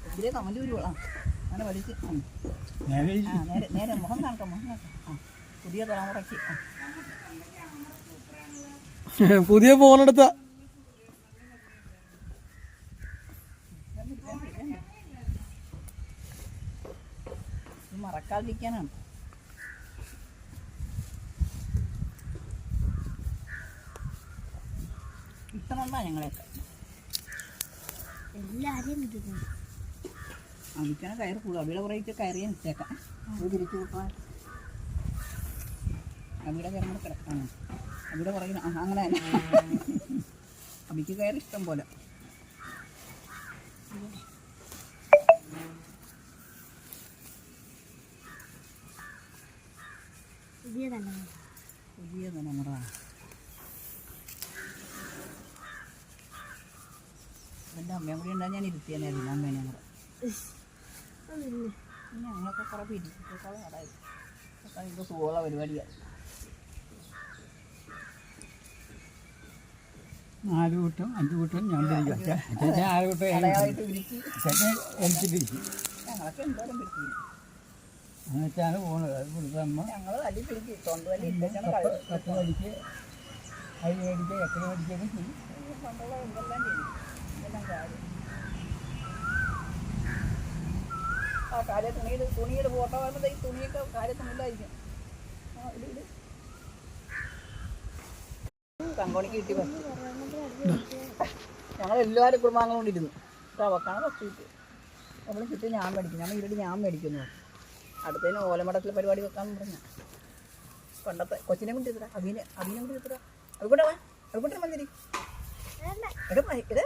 ഇതിലേ കമല് വരുവോളാം അങ്ങനെ പഠിച്ച് നേരെ നേരെ മുഖം കാണിക്കാം പുതിയ തലമുറയ്ക്ക് പുതിയ ഫോണെടുത്ത മറക്കാതിരിക്കാനാണ്. ഇഷ്ടമുണ്ടാ ഞങ്ങളെയൊക്കെ എല്ലാവരെയും അവിക്കണ കയറ് കൂടും. അവിടെ കുറേക്ക് കയറിയാൽ നിൽച്ചേക്കാം. അത് തിരിച്ചു കൊടുക്കാൻ അവിടെ കയറും കൂടെ കിടക്കാണ്. അവിടെ കുറേ അങ്ങനെ അവിക്ക് കയറി ഇഷ്ടം പോലെ. പുതിയ തലമുറ എൻ്റെ അമ്മയും കൂടി ഉണ്ടാകും. ഞാൻ ഇരുത്തിയാനായിരുന്നു അമ്മേനെ കൂടെ. ഞങ്ങളൊക്കെ കുറേ പിരിച്ചിട്ടേക്കാളും അതായത് ഇപ്പോൾ സുഖമുള്ള പരിപാടിയാണ്. 4 കൂട്ടം 5 കൂട്ടം ഞാൻ പിരിക്കും. 6 കൂട്ടം ഇളയായിട്ട് പിരിച്ച് എനിക്ക് പിരിക്കും. ഞങ്ങളൊക്കെ എന്തോരം പിരിക്കും. എന്നിട്ടാണ് പോകുന്നത്. അത് കൊടുത്തമ്മ ഞങ്ങൾ തല്ലി പിരിക്കും. തൊണ്ട് തല്ലി കത്ത് മേടിച്ച് അരി മേടിക്കുക എത്ര മേടിക്കുകയൊക്കെ ചെയ്യും. പണ്ടുള്ള എന്തെല്ലാം ചെയ്യും. ഇതെല്ലാം കാര്യം ആ കാര്യം തുണിയുടെ ഫോട്ടോ വരുമ്പോൾ ഈ തുണിയൊക്കെ കാര്യത്തുണില്ലായിരിക്കും. തങ്കോണിക്ക് കിട്ടി ഫസ്റ്റ്. ഞങ്ങളെല്ലാവരും കുടുംബാംഗങ്ങളും കൊണ്ടിരുന്നു. അവക്കാണ് ഫസ്റ്റ് കിട്ടി. നമ്മൾ ചുറ്റും ഞാൻ മേടിക്കും. ഞാൻ ഈരടി ഞാൻ മേടിക്കുന്നു. അടുത്തതിന് ഓലമടത്തിലെ പരിപാടി വെക്കാമെന്ന് പറഞ്ഞാൽ പണ്ടത്തെ കൊച്ചിനെ കൊണ്ട് എത്ര അഭിനെ കൊണ്ട് എത്ര അതുകൂടെ അതുകൂടെ മന്ദിരി ഇടേ